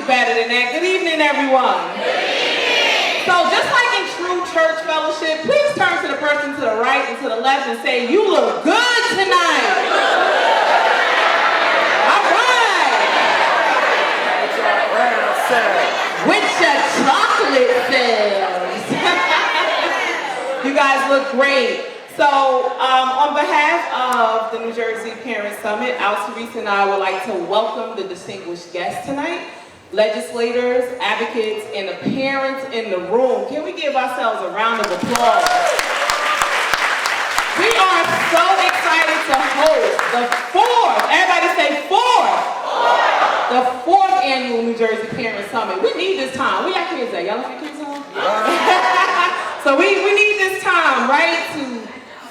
do better than that. Good evening, everyone. So just like in true church fellowship, please turn to the person to the right and to the left and say, you look good tonight. All right. With your chocolate fills. You guys look great. So on behalf of the New Jersey Parent Summit, Teresa and I would like to welcome the distinguished guests tonight, legislators, advocates, and the parents in the room. Can we give ourselves a round of applause? We are so excited to host the fourth, everybody say fourth, the fourth annual New Jersey Parent Summit. We need this time. Where y'all kids at? Y'all left your kids home? So we need this time, right, to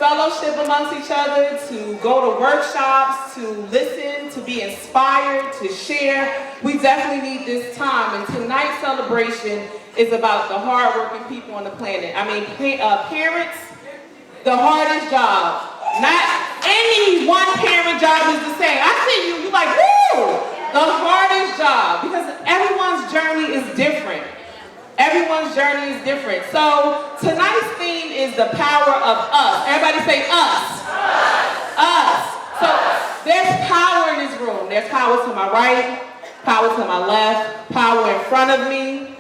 fellowship amongst each other, to go to workshops, to listen, to be inspired, to share. We definitely need this time. And tonight's celebration is about the hardworking people on the planet. I mean, parents, the hardest job. Not any one parent job is the same. I see you, you're like, woo! The hardest job, because everyone's journey is different. Everyone's journey is different. So tonight's theme is the power of us. Everybody say us. Us. So there's power in this room. There's power to my right, power to my left, power in front of me.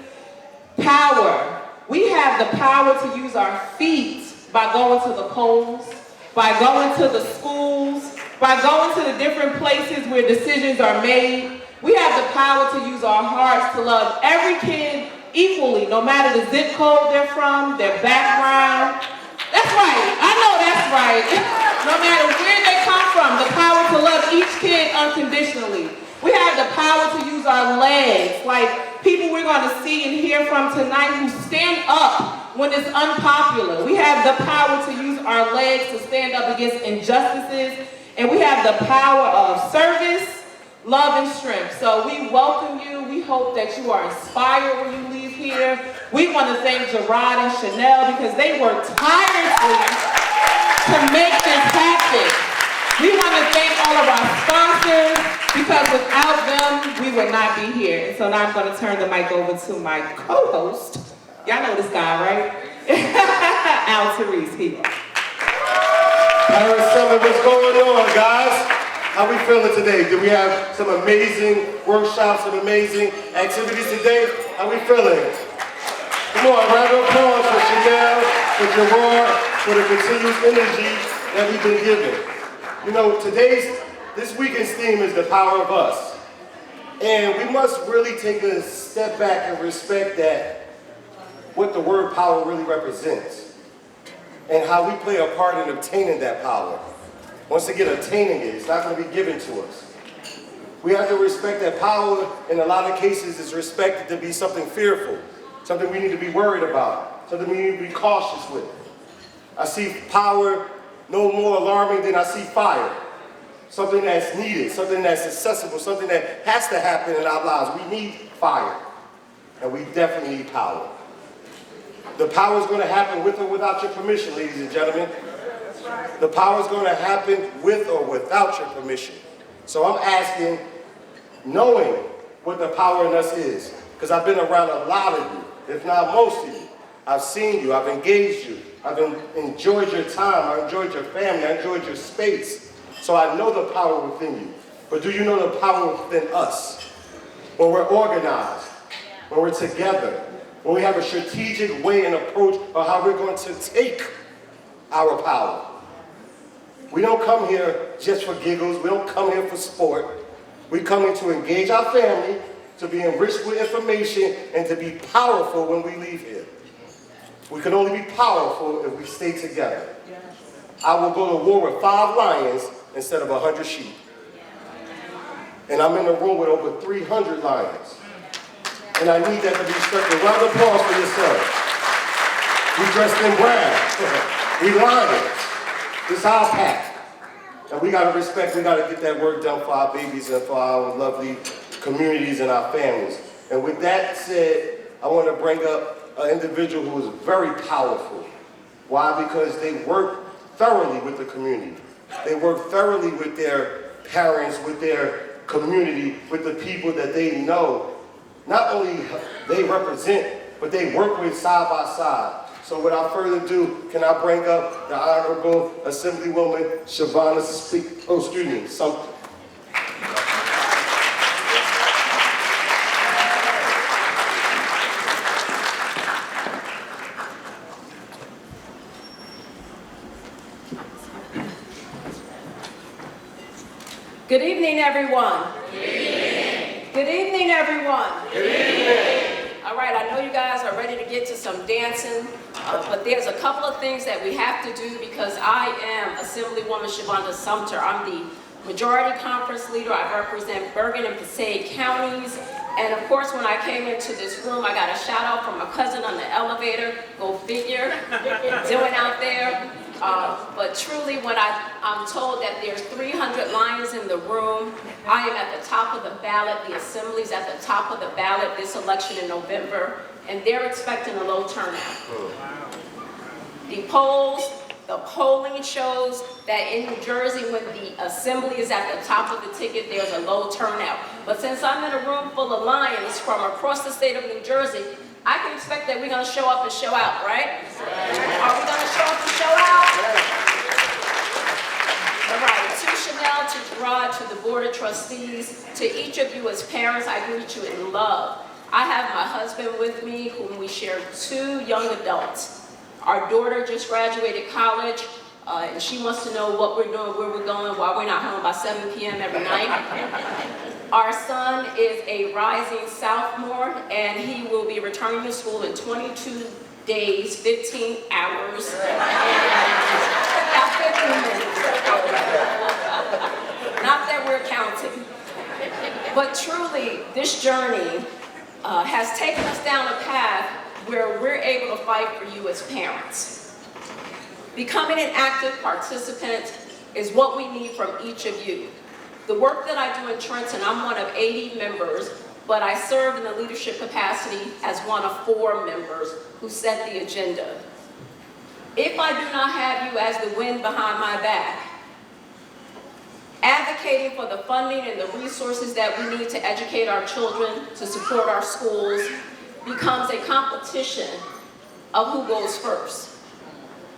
Power. We have the power to use our feet by going to the polls, by going to the schools, by going to the different places where decisions are made. We have the power to use our hearts to love every kid equally, no matter the zip code they're from, their background. That's right, I know that's right. No matter where they come from, the power to love each kid unconditionally. We have the power to use our legs, like people we're going to see and hear from tonight who stand up when it's unpopular. We have the power to use our legs to stand up against injustices, and we have the power of service, love, and strength. So we welcome you. We hope that you are inspired when you leave here. We want to thank Gerard and Chanel because they worked tirelessly to make this happen. We want to thank all of our sponsors because without them, we would not be here. And so now I'm going to turn the mic over to my co-host. Y'all know this guy, right? Teresa here. Parent Summit, what's going on, guys? How we feeling today? Did we have some amazing workshops, some amazing activities today? How we feeling? Come on, round of applause for Chanel, for Gerard, for the continuous energy that we've been given. You know, this weekend's theme is the power of us. And we must really take a step back and respect that, what the word power really represents, and how we play a part in obtaining that power. Once again, attaining it, it's not going to be given to us. We have to respect that power, in a lot of cases, is respected to be something fearful, something we need to be worried about, something we need to be cautious with. I see power no more alarming than I see fire. Something that's needed, something that's accessible, something that has to happen in our lives. We need fire, and we definitely need power. The power is going to happen with or without your permission, ladies and gentlemen. The power is going to happen with or without your permission. So I'm asking, knowing what the power in us is, because I've been around a lot of you, if not most of you. I've seen you, I've engaged you, I've enjoyed your time, I've enjoyed your family, I've enjoyed your space. So I know the power within you. But do you know the power within us? When we're organized, when we're together, when we have a strategic way and approach of how we're going to take our power. We don't come here just for giggles. We don't come here for sport. We come here to engage our family, to be enriched with information, and to be powerful when we leave here. We can only be powerful if we stay together. I will go to war with 5 lions instead of 100 sheep. And I'm in a room with over 300 lions. And I need that to be respected. Round of applause for yourself. We dressed in brown. We lions. This is our pack. And we got to respect, we got to get that work done for our babies and for our lovely communities and our families. And with that said, I want to bring up an individual who is very powerful. Why? Because they work thoroughly with the community. They work thoroughly with their parents, with their community, with the people that they know not only they represent, but they work with side by side. So without further ado, can I bring up the Honorable Assemblywoman Shavonna Sumter. Good evening, everyone. Good evening. Good evening, everyone. Good evening. All right, I know you guys are ready to get to some dancing, but there's a couple of things that we have to do because I am Assemblywoman Shavonna Sumter. I'm the Majority Conference Leader. I represent Bergen and Passaic counties. And of course, when I came into this room, I got a shout out from my cousin on the elevator. Go figure, doing out there. But truly, when I'm told that there's 300 lions in the room, I am at the top of the ballot. The Assembly's at the top of the ballot this election in November, and they're expecting a low turnout. The polling shows that in New Jersey, when the Assembly is at the top of the ticket, there's a low turnout. But since I'm in a room full of lions from across the state of New Jersey, I can expect that we're going to show up and show out, right? Are we going to show up and show out? All right, to Chanel, to Gerard, to the Board of Trustees, to each of you as parents, I greet you in love. I have my husband with me, whom we share 2 young adults. Our daughter just graduated college, and she wants to know what we're doing, where we're going, why we're not home by 7 p.m. every night. Our son is a rising sophomore, and he will be returning to school in 22 days, 15 hours, about 15 minutes. Not that we're counting. But truly, this journey has taken us down a path where we're able to fight for you as parents. Becoming an active participant is what we need from each of you. The work that I do in Trenton, I'm one of 80 members, but I serve in the leadership capacity as one of 4 members who set the agenda. If I do not have you as the wind behind my back, advocating for the funding and the resources that we need to educate our children, to support our schools, becomes a competition of who goes first.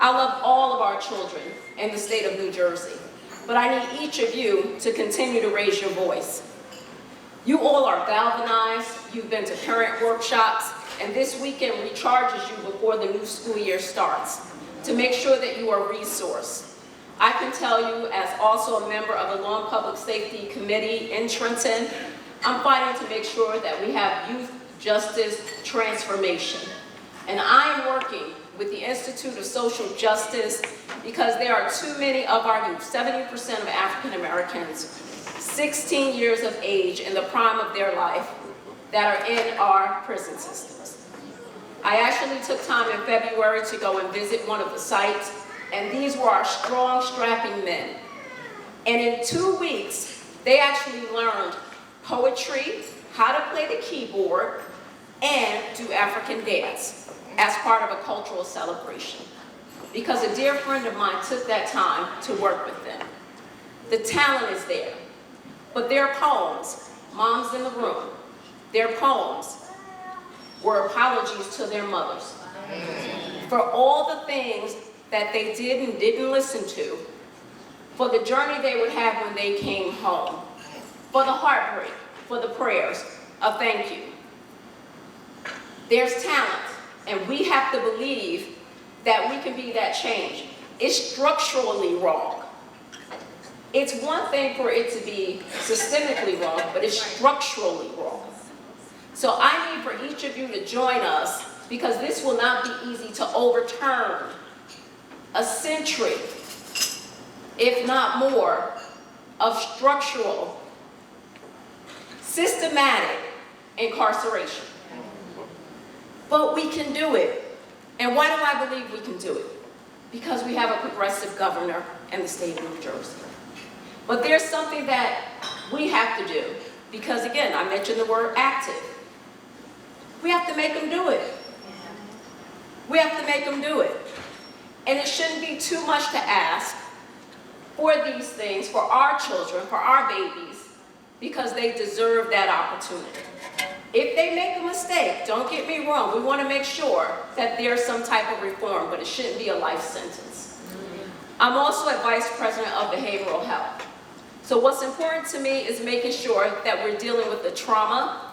I love all of our children in the state of New Jersey, but I need each of you to continue to raise your voice. You all are galvanized, you've been to parent workshops, and this weekend recharges you before the new school year starts to make sure that you are resourced. I can tell you, as also a member of the Law and Public Safety Committee in Trenton, I'm fighting to make sure that we have youth justice transformation. And I'm working with the Institute of Social Justice because there are too many of our youth, 70% of African Americans, 16 years of age in the prime of their life, that are in our prison systems. I actually took time in February to go and visit one of the sites, and these were our strong, strapping men. And in 2 weeks, they actually learned poetry, how to play the keyboard, and do African dance as part of a cultural celebration. Because a dear friend of mine took that time to work with them. The talent is there, but their poems, moms in the room, their poems were apologies to their mothers for all the things that they did and didn't listen to, for the journey they would have when they came home, for the heartbreak, for the prayers of thank you. There's talent, and we have to believe that we can be that change. It's structurally wrong. It's one thing for it to be systemically wrong, but it's structurally wrong. So I need for each of you to join us, because this will not be easy to overturn a century, if not more, of structural, systematic incarceration. But we can do it. And why do I believe we can do it? Because we have a progressive governor in the state of New Jersey. But there's something that we have to do, because again, I mentioned the word active. We have to make them do it. We have to make them do it. And it shouldn't be too much to ask for these things, for our children, for our babies, because they deserve that opportunity. If they make a mistake, don't get me wrong, we want to make sure that there's some type of reform, but it shouldn't be a life sentence. I'm also a vice president of behavioral health. So what's important to me is making sure that we're dealing with the trauma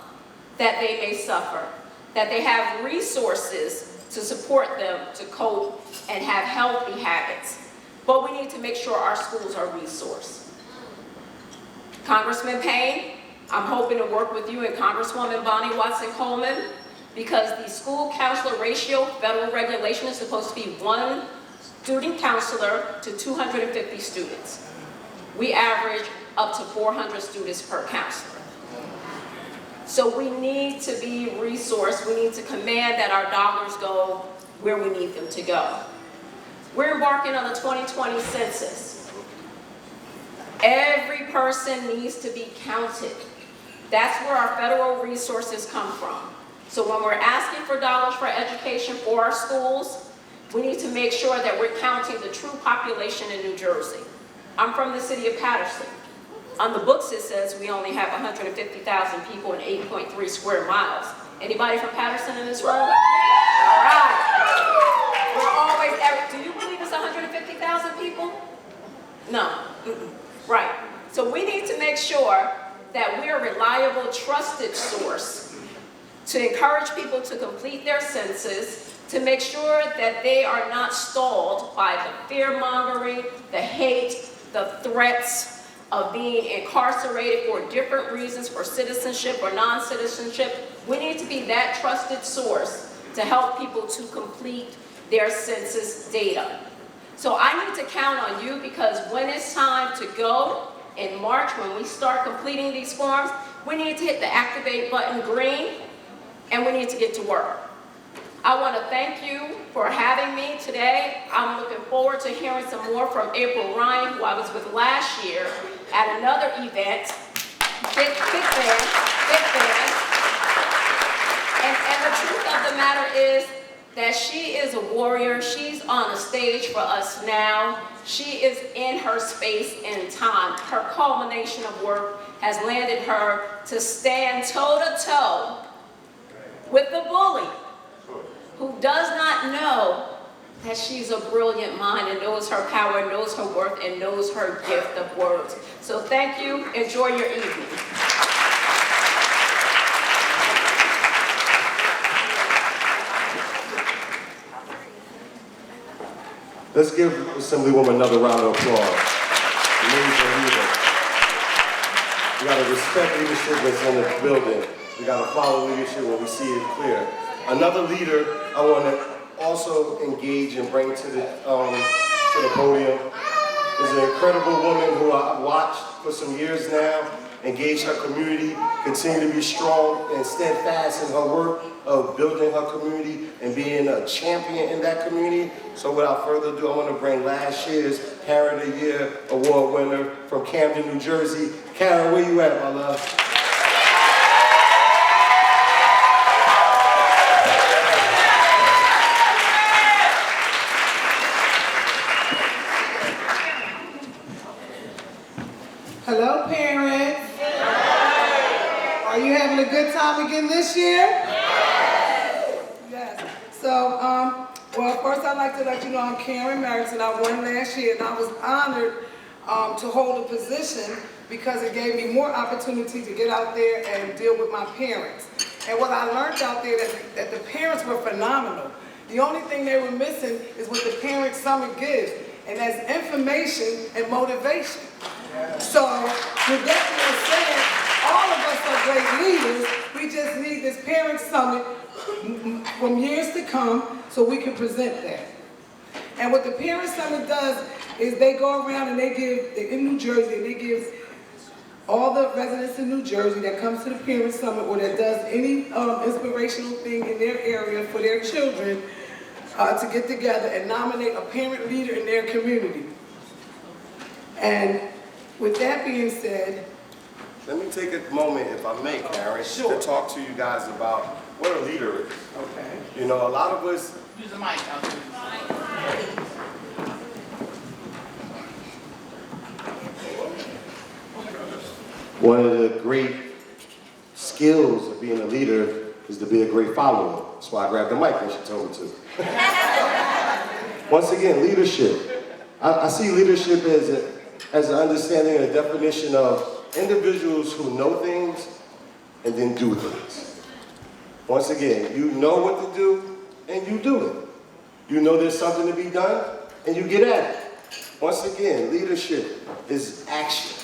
that they may suffer, that they have resources to support them to cope and have healthy habits. But we need to make sure our schools are resourced. Congressman Payne, I'm hoping to work with you and Congresswoman Bonnie Watson-Coleman, because the school counselor ratio, federal regulation, is supposed to be 1 student counselor to 250 students. We average up to 400 students per counselor. So we need to be resourced. We need to command that our dollars go where we need them to go. We're embarking on the 2020 census. Every person needs to be counted. That's where our federal resources come from. So when we're asking for dollars for education for our schools, we need to make sure that we're counting the true population in New Jersey. I'm from the city of Patterson. On the books it says we only have 150,000 people and 8.3 square miles. Anybody from Patterson in this room? All right. We're always, do you believe it's 150,000 people? No. Right. So we need to make sure that we're a reliable, trusted source to encourage people to complete their census, to make sure that they are not stalled by the fear-mongering, the hate, the threats of being incarcerated for different reasons, for citizenship or non-citizenship. We need to be that trusted source to help people to complete their census data. So I need to count on you, because when it's time to go in March, when we start completing these forms, we need to hit the activate button green, and we need to get to work. I want to thank you for having me today. I'm looking forward to hearing some more from April Ryan, who I was with last year at another event. Big fan. And the truth of the matter is that she is a warrior. She's on a stage for us now. She is in her space and time. Her culmination of work has landed her to stand toe-to-toe with the bully, who does not know that she's a brilliant mind and knows her power, knows her worth, and knows her gift of words. So thank you. Enjoy your evening. Let's give Assemblywoman another round of applause. Amazing leader. We gotta respect leadership that's in the building. We gotta follow leadership when we see it clear. Another leader I want to also engage and bring to the podium is an incredible woman who I've watched for some years now, engage her community, continue to be strong and steadfast in her work of building her community and being a champion in that community. So without further ado, I want to bring last year's Parent of the Year Award winner from Camden, New Jersey. Karen, where you at, my love? Hello, parents. Are you having a good time again this year? Yes. So, well, first I'd like to let you know I'm Karen Merrickson. I won last year, and I was honored to hold a position because it gave me more opportunity to get out there and deal with my parents. And what I learned out there that the parents were phenomenal. The only thing they were missing is what the Parent Summit gives, and that's information and motivation. So, with that being said, all of us are great leaders. We just need this Parent Summit from years to come so we can present that. And what the Parent Summit does is they go around and they give, in New Jersey, they give all the residents in New Jersey that comes to the Parent Summit or that does any inspirational thing in their area for their children to get together and nominate a parent leader in their community. And with that being said, let me take a moment, if I may, Karen, to talk to you guys about what a leader is. okay. You know, a lot of us. Use the mic. One of the great skills of being a leader is to be a great follower. That's why I grabbed the mic when she told me to. Once again, leadership. I see leadership as an understanding and a definition of individuals who know things and then do things. Once again, you know what to do and you do it. You know there's something to be done and you get at it. Once again, leadership is action.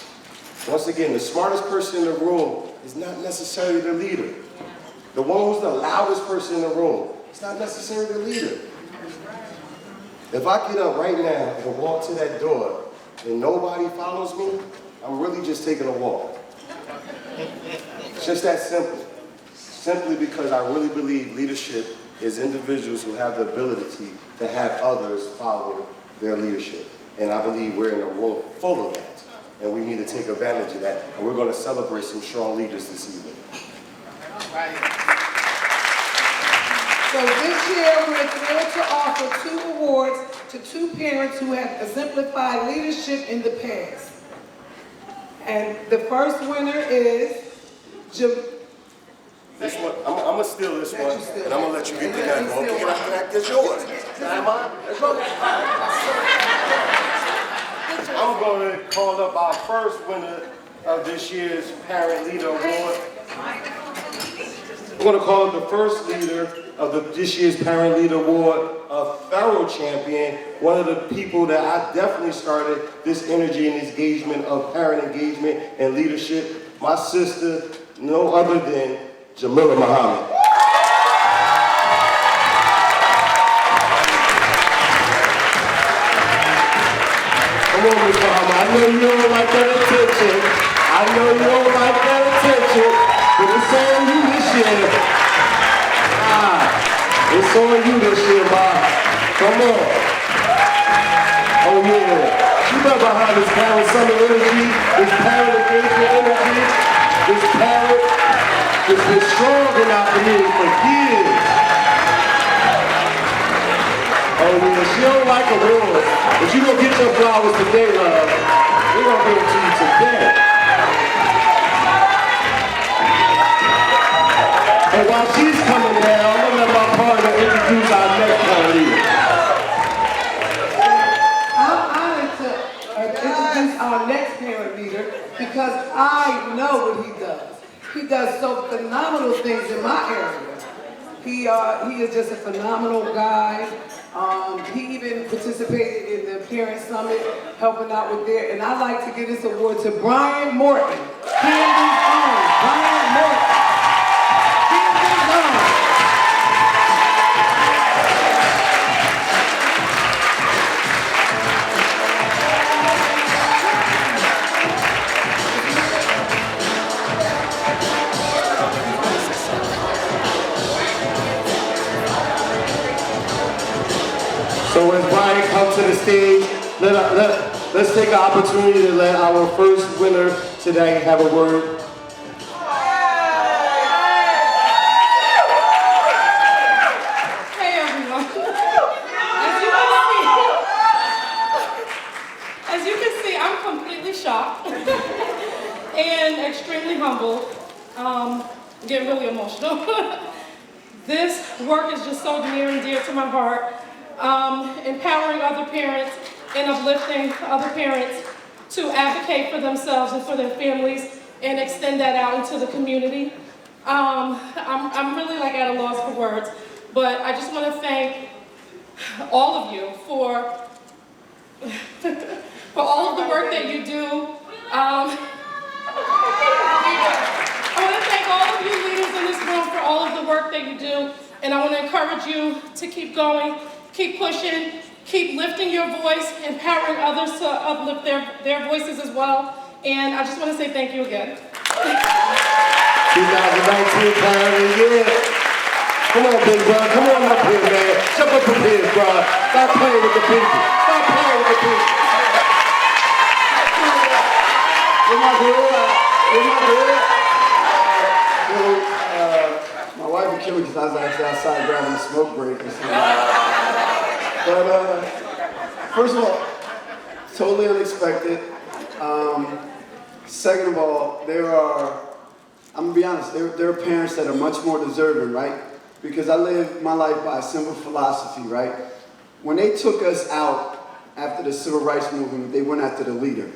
Once again, the smartest person in the room is not necessarily the leader. The one who's the loudest person in the room is not necessarily the leader. If I get up right now and walk to that door and nobody follows me, I'm really just taking a walk. It's just that simple. Simply because I really believe leadership is individuals who have the ability to have others follow their leadership. And I believe we're in a world full of that. And we need to take advantage of that. And we're going to celebrate some strong leaders this evening. So this year, we're thrilled to offer 2 awards to 2 parents who have exemplified leadership in the past. And the first winner is This one, I'm going to steal this one, and I'm going to let you get the next one. Can I get yours? Am I? I'm going to call up our first winner of this year's Parent Leader Award. I'm going to call up the first leader of this year's Parent Leader Award, a thorough champion, one of the people that I definitely started this energy and engagement of parent engagement and leadership. My sister, no other than Jamila Muhammad. Come on, Ms. Muhammad. I know you don't like that attention. I know you don't like that attention, but it's on you this year. It's on you this year, Ma. Come on. Oh, yeah. She right behind this parent summer energy, this parent engagement energy, this parent that's been strong enough for me for years. Oh, yeah. She don't like awards, but you gonna get your flowers today, love. We're gonna give it to you today. And while she's coming down, I'm gonna let my partner introduce our next parent leader. I'm honored to introduce our next parent leader because I know what he does. He does so phenomenal things in my area. He is just a phenomenal guy. He even participated in the Parent Summit, helping out with there. And I'd like to give this award to Brian Morton. Candy's own, Brian Morton. Candy's own. So as Brian comes to the stage, let's take an opportunity to let our first winner today have a word. Hey everyone. As you can see, I'm completely shocked and extremely humble. Getting really emotional. This work is just so near and dear to my heart. Empowering other parents and uplifting other parents to advocate for themselves and for their families and extend that out into the community. I'm really like at a loss for words, but I just want to thank all of you for all of the work that you do. I want to thank all of you leaders in this room for all of the work that you do, and I want to encourage you to keep going. Keep pushing, keep lifting your voice, empowering others to uplift their voices as well. And I just want to say thank you again. 2019 Parent of the Year. Come on, big bro. Come on up here, man. Jump up here, bro. Stop playing with the people. Stop playing with the people. You're my girl. You're my girl. My wife would kill me because I was actually outside grabbing a smoke break or something. But first of all, totally unexpected. Second of all, there are I'm gonna be honest, there are parents that are much more deserving, right? Because I live my life by a simple philosophy, right? When they took us out after the civil rights movement, they went after the leader.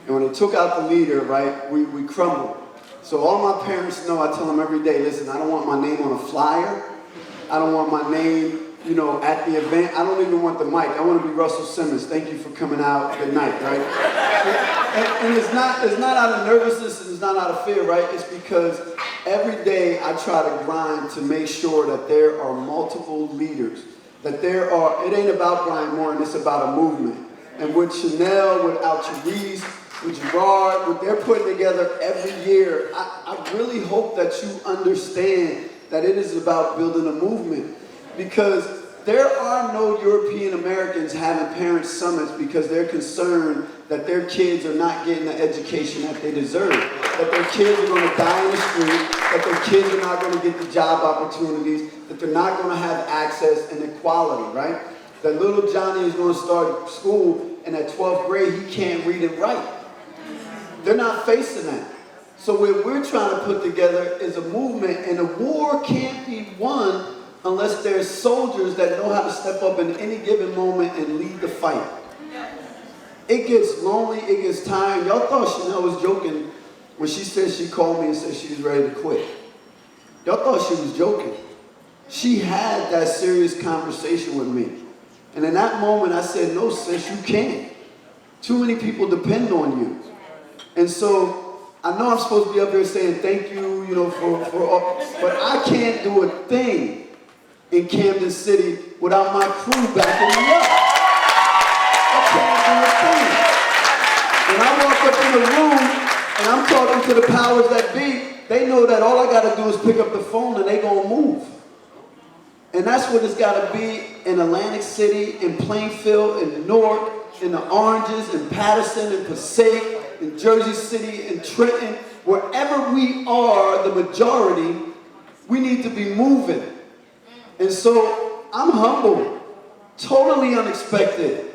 And when they took out the leader, right, we crumbled. So all my parents know, I tell them every day, listen, I don't want my name on a flyer. I don't want my name, you know, at the event. I don't even want the mic. I want to be Russell Simmons. Thank you for coming out. Good night, right? And it's not out of nervousness and it's not out of fear, right? It's because every day I try to grind to make sure that there are multiple leaders. That it ain't about Brian Moore, and it's about a movement. And with Chanel, with Al-Therese, with Gerard, what they're putting together every year, I really hope that you understand that it is about building a movement. Because there are no European Americans having parent summits because they're concerned that their kids are not getting the education that they deserve, that their kids are going to die in the street, that their kids are not going to get the job opportunities, that they're not going to have access and equality, right? That little Johnny is going to start school and at 12th grade he can't read and write. They're not facing that. So what we're trying to put together is a movement, and a war can't be won unless there's soldiers that know how to step up in any given moment and lead the fight. It gets lonely, it gets tiring. Y'all thought Chanel was joking when she said she called me and said she was ready to quit. Y'all thought she was joking. She had that serious conversation with me. And in that moment I said, no sis, you can't. Too many people depend on you. And so I know I'm supposed to be up there saying thank you, you know, for all, but I can't do a thing in Camden City without my crew backing me up. I can't do a thing. When I walk up in the room and I'm talking to the powers that be, they know that all I gotta do is pick up the phone and they gonna move. And that's what it's gotta be in Atlantic City, in Plainfield, in Newark, in the Oranges, in Patterson, in Passaic, in Jersey City, in Trenton, wherever we are, the majority, we need to be moving. And so I'm humbled, totally unexpected.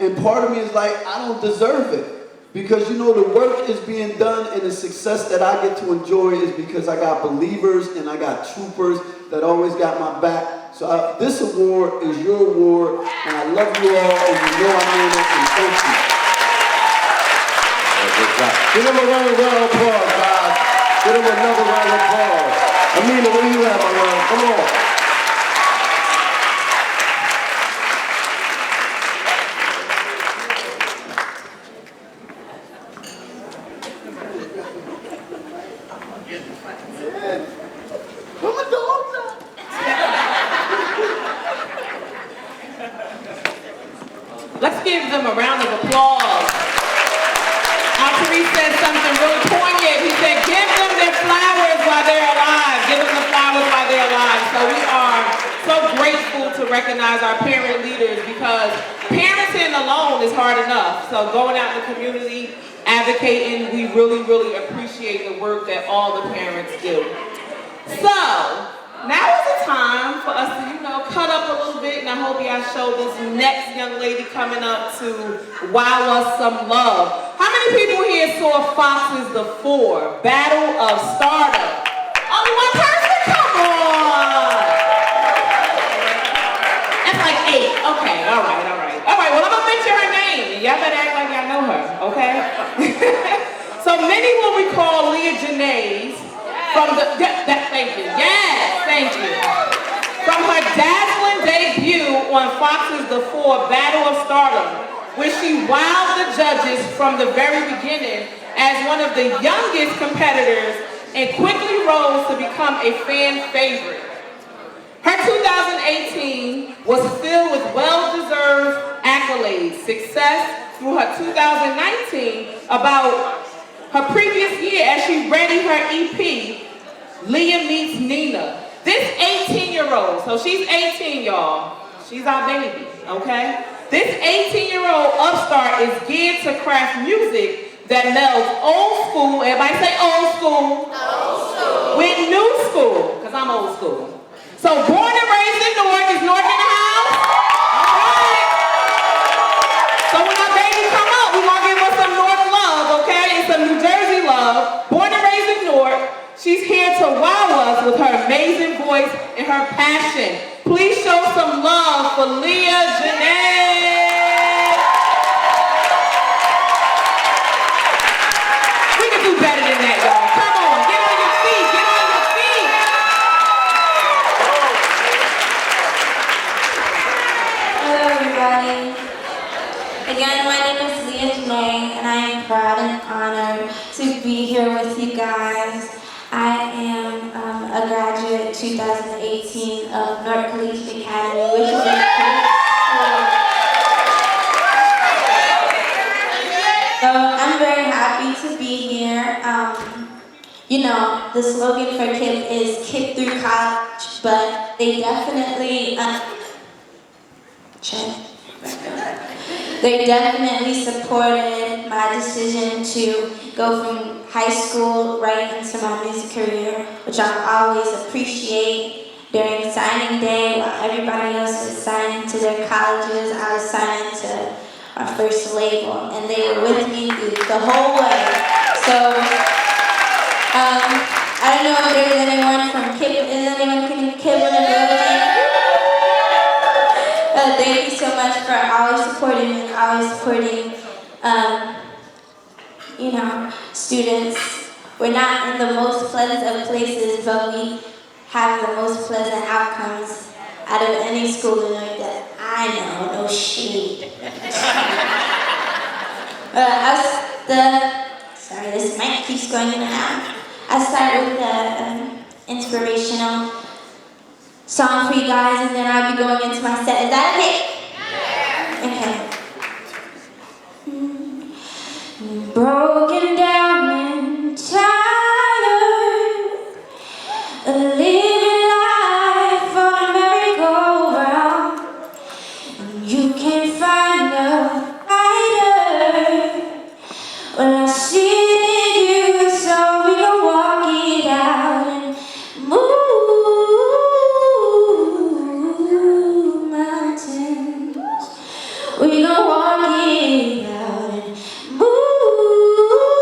And part of me is like, I don't deserve it. Because you know, the work is being done and the success that I get to enjoy is because I got believers and I got troopers that always got my back. So this award is your award, and I love you all, and you know I mean it, and thank you. Give them a round of applause, guys. Give them another round of applause. Amina, where you at, my man? Come on. Let's give them a round of applause. Al-Therese said something really poignant. He said, give them their flowers while they're alive. Give them the flowers while they're alive. So we are so grateful to recognize our parent leaders because parenting alone is hard enough. So going out in the community, advocating, we really, really appreciate the work that all the parents do. So, now is the time for us to, you know, cut up a little bit, and I hope y'all show this next young lady coming up to wow us some love. How many people here saw Fox's The Four, Battle of Stardom? Only one person? Come on! That's like 8. Okay, all right. All right, well, I'm going to mention her name, and y'all better act like y'all know her, okay? So many will recall Leah Janae's from the, thank you, yes, thank you. From her dazzling debut on Fox's The Four, Battle of Stardom, where she wowed the judges from the very beginning as one of the youngest competitors and quickly rose to become a fan favorite. Her 2018 was filled with well-deserved accolades, success through her 2019 about her previous year as she readied her EP, Leah Meets Nina. This 18-year-old, so she's 18, y'all. She's our baby, okay? This 18-year-old upstart is geared to craft music that melds old school, everybody say old school, with new school, because I'm old school. So born and raised in Newark, is Newark in the house? All right. So when our baby come up, we're going to give her some Newark love, okay? And some New Jersey love. Born and raised in Newark, she She's here to wow us with her amazing voice and her passion. Please show some love for Leah Janae. We can do better than that, y'all. Come on, get on your feet, get on your feet. Hello everybody. Again, my name is Leah Janae, and I am proud and honored to be here with you guys. I am a graduate 2018 of North Collegiate Academy, which is a great school. So I'm very happy to be here. You know, the slogan for KIPP is KIPP through college, but they definitely They definitely supported my decision to go from high school right into my music career, which I always appreciate. During signing day, while everybody else was signing to their colleges, I was signing to our first label, and they were with me through the whole way. So, I don't know if there's anyone from KIPP, is anyone from KIPP in the building? Thank you so much for always supporting me, always supporting, you know, students. We're not in the most pleasant of places, but we have the most pleasant outcomes out of any school in New York that I know, no shade. Sorry, this mic keeps going in and out. I start with the inspirational song for you guys, and then I'll be going into my set. Is that okay? Okay. Broken down and tired of living life on a merry-go-round. You can't find a fighter. Well, I see you, so we can walk it out and move mountains. We gon' walk it out and move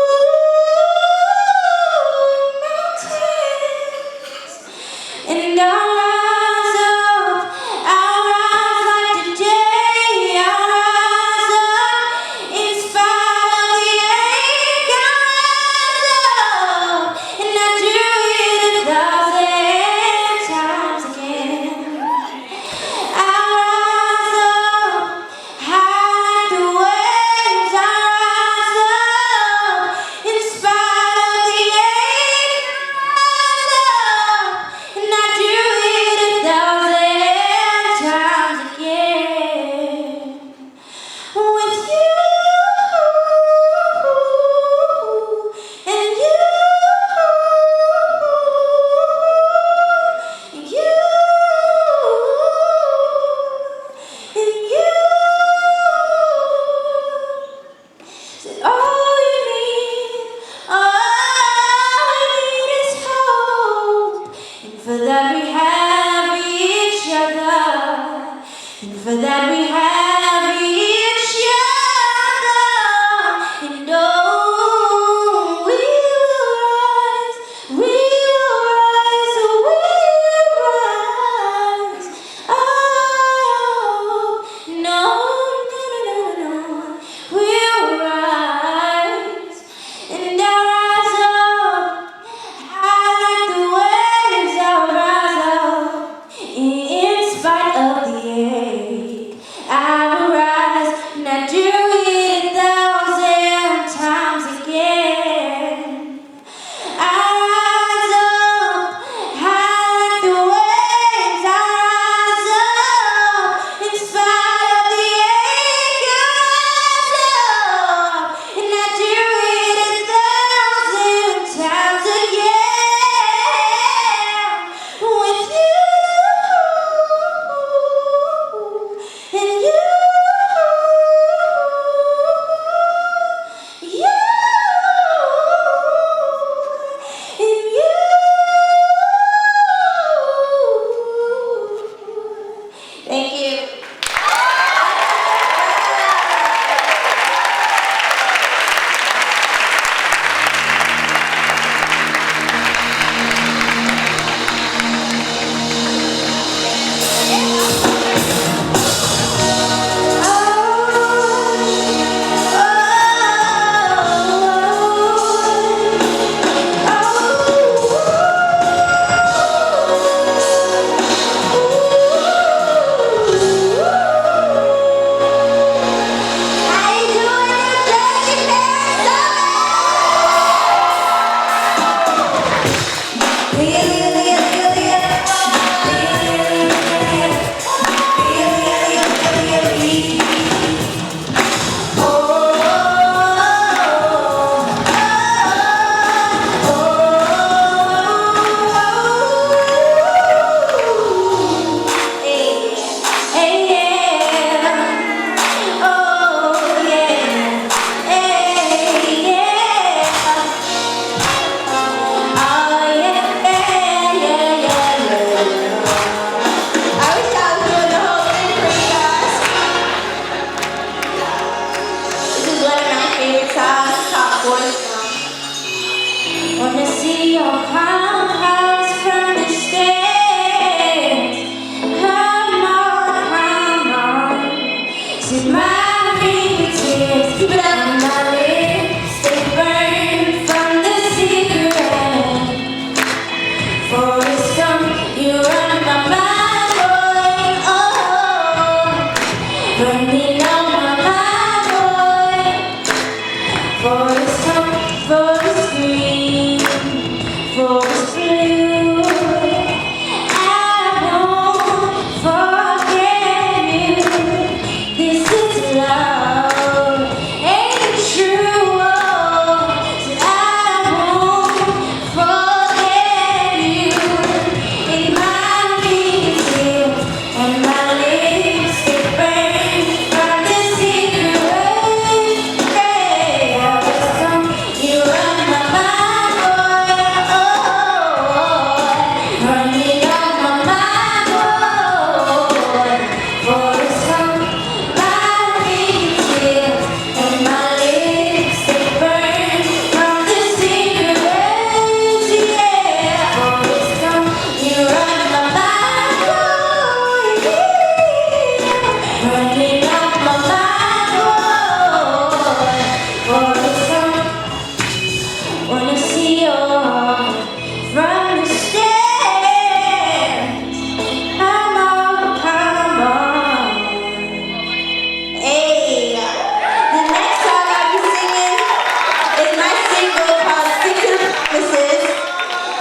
single called Stick to the Promises,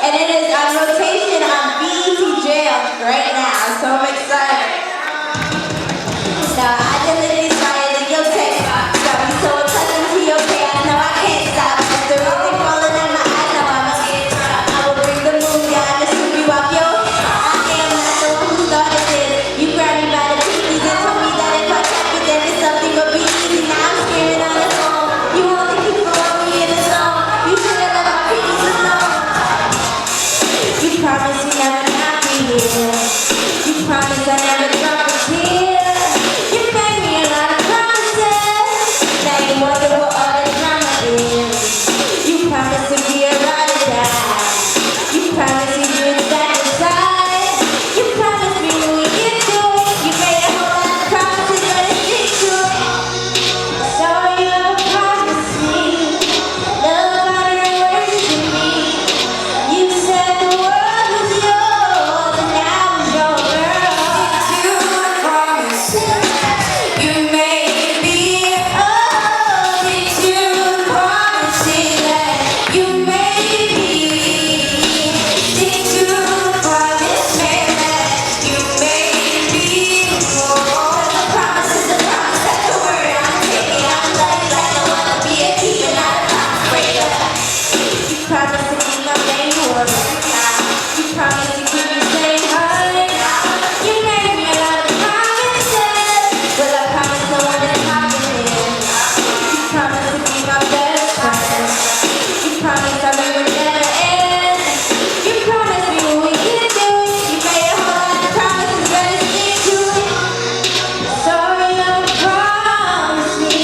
and it is on rotation on BET Jam right now, so I'm excited. Now, I deliberately started the guilt text box. Got me so accustomed to your chaos, now I can't stop. If the rosy falling in my eye, now I must get dropped. I will bring the moon down to sweep you off your head. I am not the one who started this. You grabbed me by the pinkies and told me that if I kept it, then it's something would be easy. Now I'm screaming on the phone. You only keep throwing me in the zone. You should have let my pinkies alone. You promised you never not be here. You promised I never drop a tear. You made me a lot of promises. Now you wonder what all the drama is. You promised to be a ride or die. You promised you would stand aside. You promised me we would get to it. You made a whole lot of promises, but it stick to it. So you promised me love on your words to me. You said the world was yours, and now it's your world. You promises you made me. Oh, did you promises that you made me? Did you promise me that you made me? Oh, the promise is a promise, that's the word I'm taking. I'm like I wanna be a keeper, not a promise breaker. You promised to keep my main word. You promised to keep me staying hard. You made me a lot of promises, but I promised no one to copy it. You promised to be my best friend. You promised that we would never end. You promised me we would get to it. You made a whole lot of promises, but it stick to it. So you promised me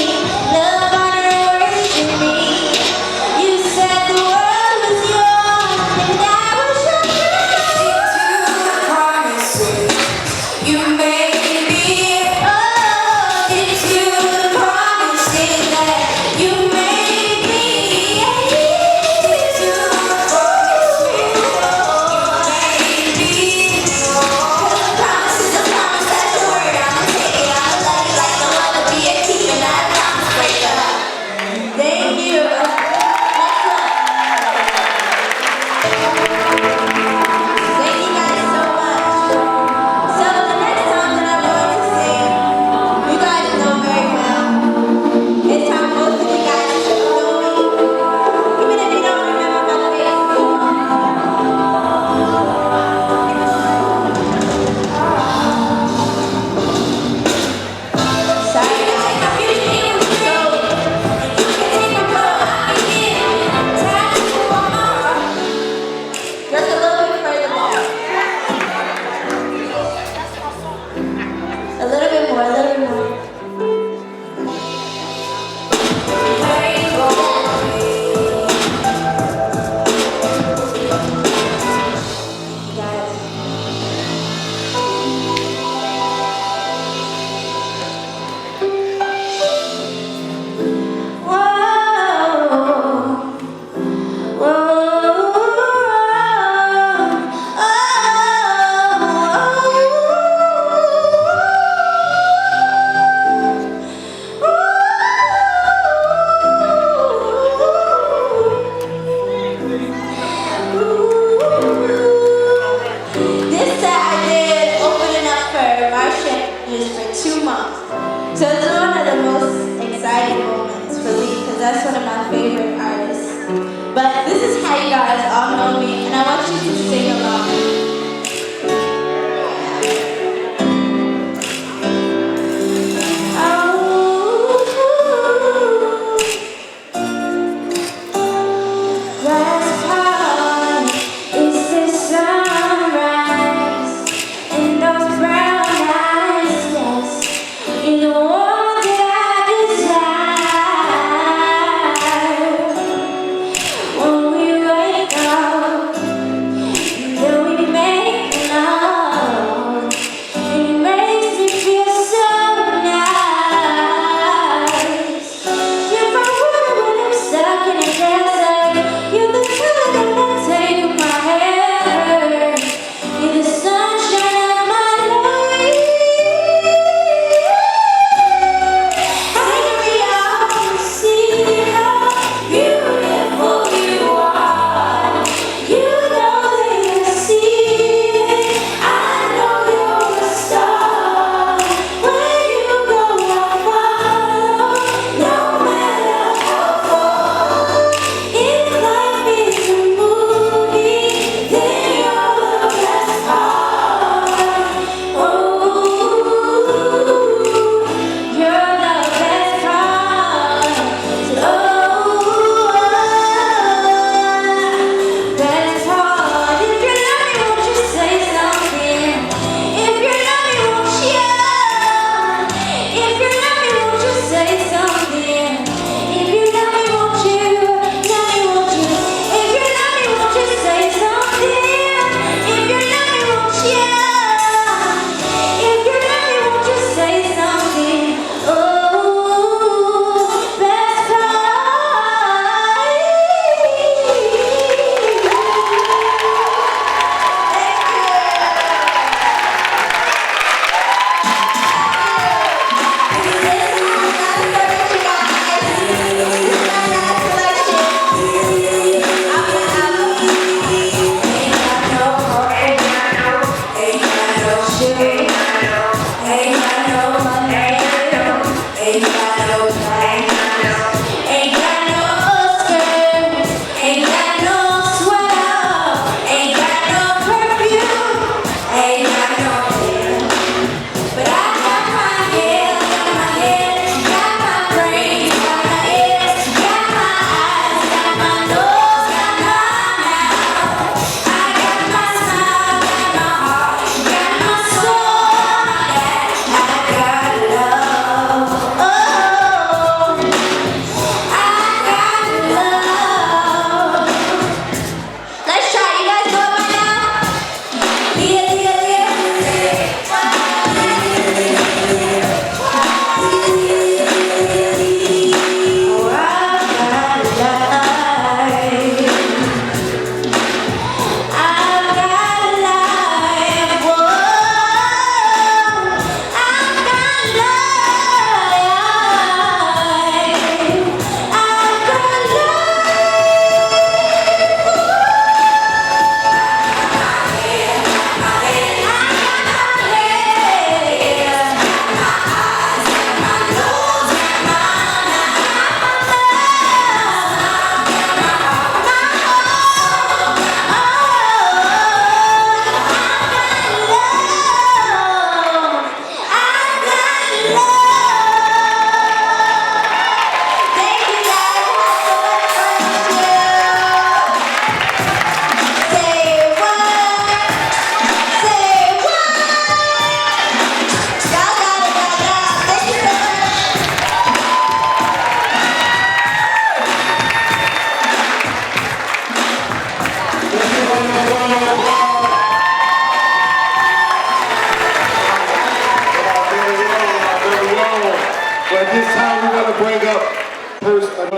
love on your words to me. You said the world was yours, and I was your promises you made me. Oh, did you promises that you made me? Did you promise me you made me? 'Cause a promise is a promise, that's the word I'm taking. I'm like I wanna be a keeper, not a promise breaker. Thank you. Thank you guys so much. So the next song that I'm going to sing, you guys know very well. It's how most of you guys know me, even if you don't remember my face. Sorry guys, I'm usually able to go. You can take my coat, I can get time to walk. Just a little bit further back. A little bit more, a little bit more. Guys. Whoa. This set I did opening up for Martians for 2 months. So it's one of the most exciting moments for me because that's one of my favorite artists. But this is how you guys all know me, and I want you to sing along. Last time is the sunrise and those brown eyes, yes, in the one that I desire. When we wake up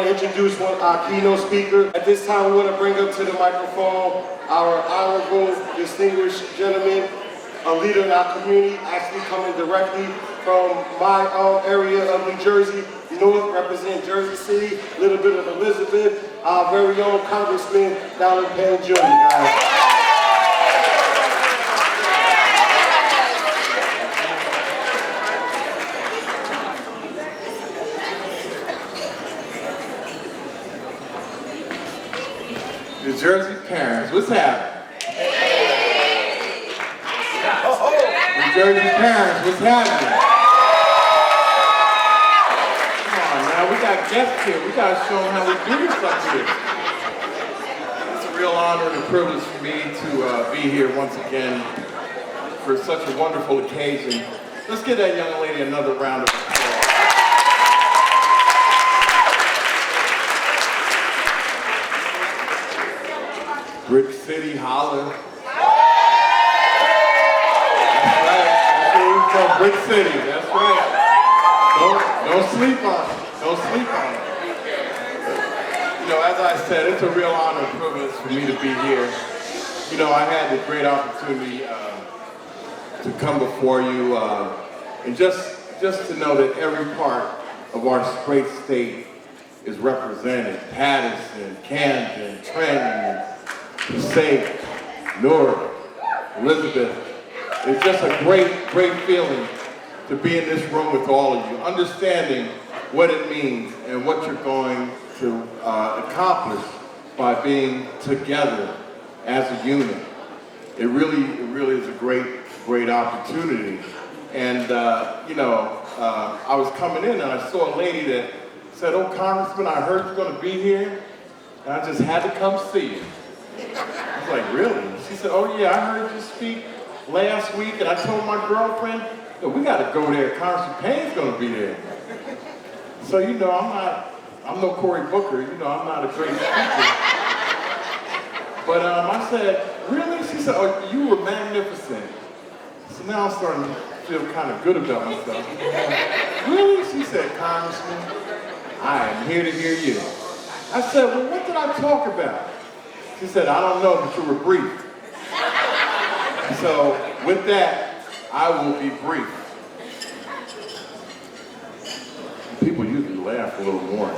to introduce our keynote speaker. At this time, we want to bring up to the microphone our honorable, distinguished gentleman, a leader in our community, actually coming directly from my area of New Jersey, North, represent Jersey City, a little bit of Elizabeth, our very own Congressman Donald Payne Jr., guys. New Jersey parents, what's happening? New Jersey parents, what's happening? Come on now, we got guests here. We got to show them how we do this up here. It's a real honor and a privilege for me to be here once again for such a wonderful occasion. Let's give that young lady another round of applause. Brick City, holla. That's right. That's where we're from, Brick City. That's right. Don't sleep on it. Don't sleep on it. You know, as I said, it's a real honor and privilege for me to be here. You know, I had the great opportunity to come before you and just to know that every part of our great state is represented. Patterson, Camden, Trenton, Passaic, Newark, Elizabeth. It's just a great feeling to be in this room with all of you, understanding what it means and what you're going to accomplish by being together as a unit. It really is a great opportunity. And you know, I was coming in and I saw a lady that said, "Oh, Congressman, I heard you're going to be here, and I just had to come see you." I was like, "Really?" She said, "Oh yeah, I heard you speak last week, and I told my girlfriend, yo, we got to go there. Congressman Payne's going to be there." So you know, I'm no Cory Booker. You know, I'm not a great speaker. But I said, "Really?" She said, "Oh, you were magnificent." So now I'm starting to feel kind of good about myself. "Really?" She said, "Congressman, I am here to hear you." I said, "Well, what did I talk about?" She said, "I don't know, but you were brief." So with that, I will be brief. People usually laugh a little more.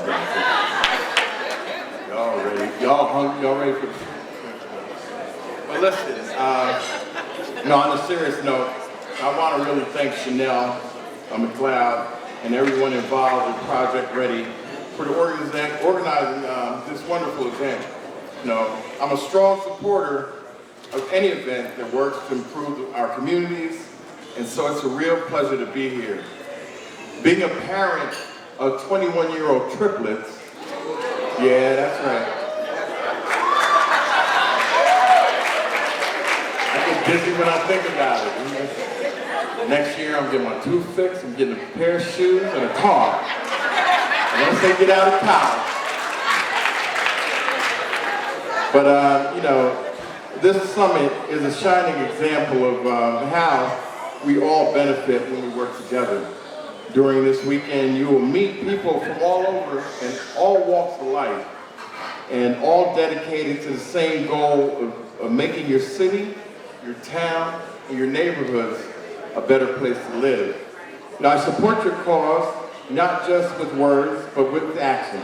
Y'all ready? Y'all hungry? Y'all ready for this? But listen, no, on a serious note, I want to really thank Chanel McLeod and everyone involved with Project Ready for the organizing this wonderful event. You know, I'm a strong supporter of any event that works to improve our communities, and so it's a real pleasure to be here. Being a parent of 21-year-old triplets, yeah, that's right. I get dizzy when I think about it. Next year, I'm getting my tooth fixed, I'm getting a pair of shoes and a car. And once they get out of college. But, you know, this summit is a shining example of how we all benefit when we work together. During this weekend, you will meet people from all over and all walks of life, and all dedicated to the same goal of making your city, your town, and your neighborhoods a better place to live. Now, I support your cause, not just with words, but with action.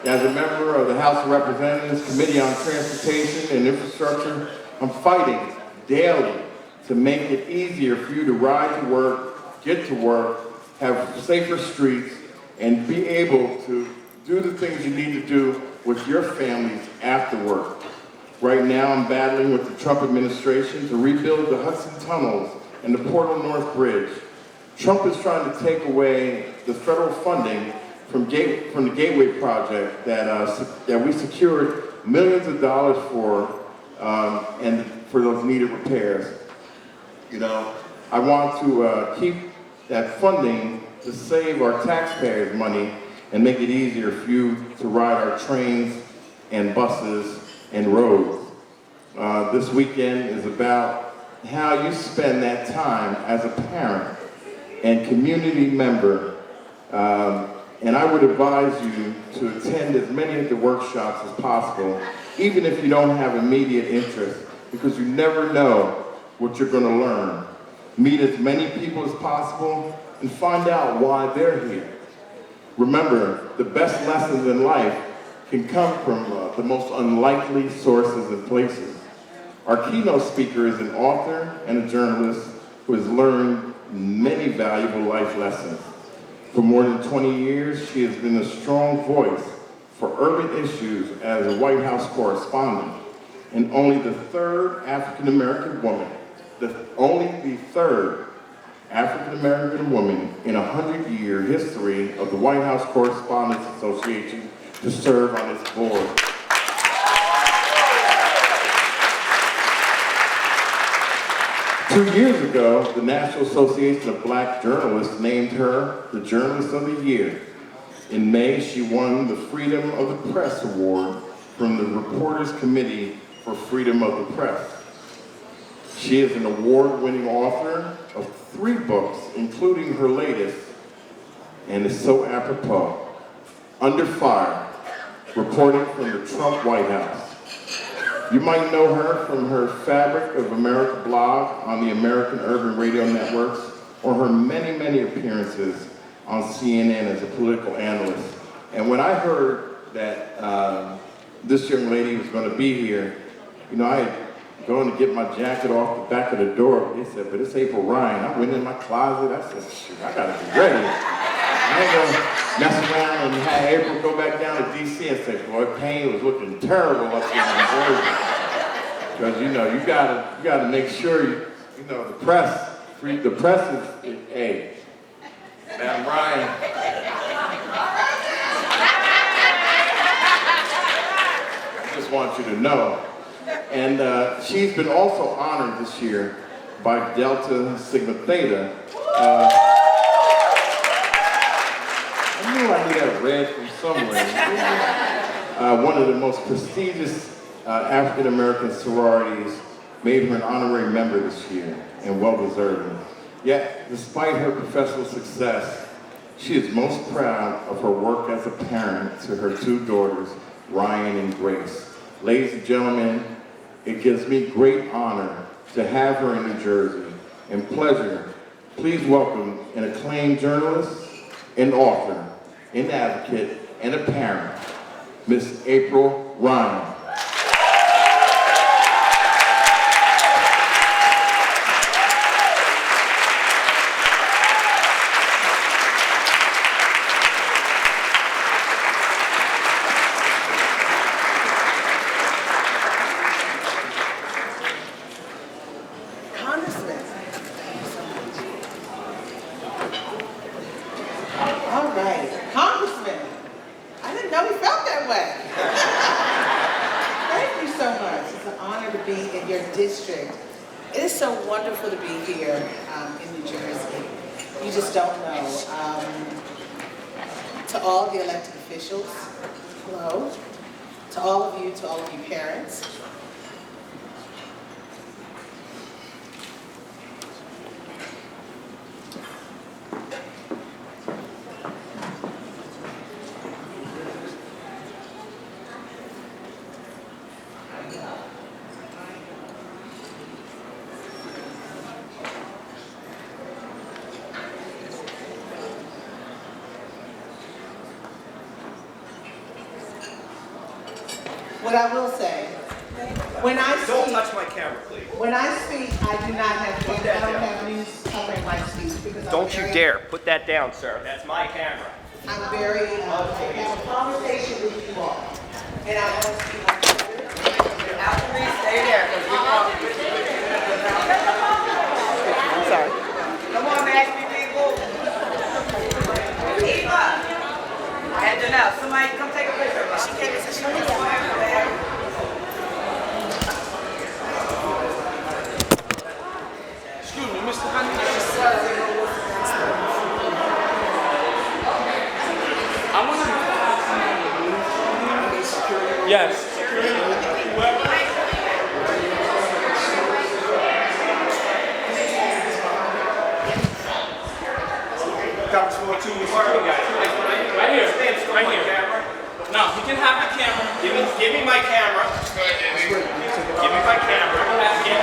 As a member of the House of Representatives Committee on Transportation and Infrastructure, I'm fighting daily to make it easier for you to ride to work, get to work, have safer streets, and be able to do the things you need to do with your families after work. Right now, I'm battling with the Trump administration to rebuild the Hudson Tunnels and the Portal North Bridge. Trump is trying to take away the federal funding from the Gateway project that we secured millions of dollars for, and for those needed repairs. You know, I want to keep that funding to save our taxpayers' money and make it easier for you to ride our trains and buses and roads. This weekend is about how you spend that time as a parent and community member And I would advise you to attend as many of the workshops as possible, even if you don't have immediate interest, because you never know what you're going to learn. Meet as many people as possible and find out why they're here. Remember, the best lessons in life can come from the most unlikely sources and places. Our keynote speaker is an author and a journalist who has learned many valuable life lessons. For more than 20 years, she has been a strong voice for urban issues as a White House correspondent, and only the third African-American woman, only the third African-American woman in a 100-year history of the White House Correspondents Association to serve on its board. Two years ago, the National Association of Black Journalists named her the Journalist of the Year. In May, she won the Freedom of the Press Award from the Reporters Committee for Freedom of the Press. She is an award-winning author of 3 books, including her latest, and is so apropos, Under Fire, reporting from the Trump White House. You might know her from her Fabric of America blog on the American Urban Radio Networks, or her many, many appearances on CNN as a political analyst. And when I heard that this young lady was going to be here, you know, I had going to get my jacket off the back of the door. They said, but it's April Ryan. I went in my closet. I said, shoot, I got to be ready. I ain't going to mess around and have April go back down to D.C. and say, boy, Payne was looking terrible up here in Jersey. Because, you know, you gotta make sure, you know, the press is, hey, Madam Ryan. I just want you to know. And she's been also honored this year by Delta Sigma Theta. I knew I knew that red from somewhere. One of the most prestigious African-American sororities made her an honorary member this year, and well-deserving. Yet, despite her professional success, she is most proud of her work as a parent to her 2 daughters, Ryan and Grace. Ladies and gentlemen, it gives me great honor to have her in New Jersey, and pleasure. Please welcome an acclaimed journalist, an author, an advocate, and a parent, Miss April Ryan. To all the elected officials, hello. To all of you parents. What I will say, when I speak, don't touch my camera, please. When I speak, I do not have news covering my speech because don't you dare put that down, sir. That's my camera. I'm very I have a conversation with you all, and I want to speak on Please stay there, because we want. I'm sorry. Come on, nasty people. Eva and Janelle, somebody come take a picture. She came and said she was Excuse me, Mr. Honey. I want to. Yes. Congresswoman two guys. Right here, right here. No, you can have the camera. Give me my camera. Give me my camera.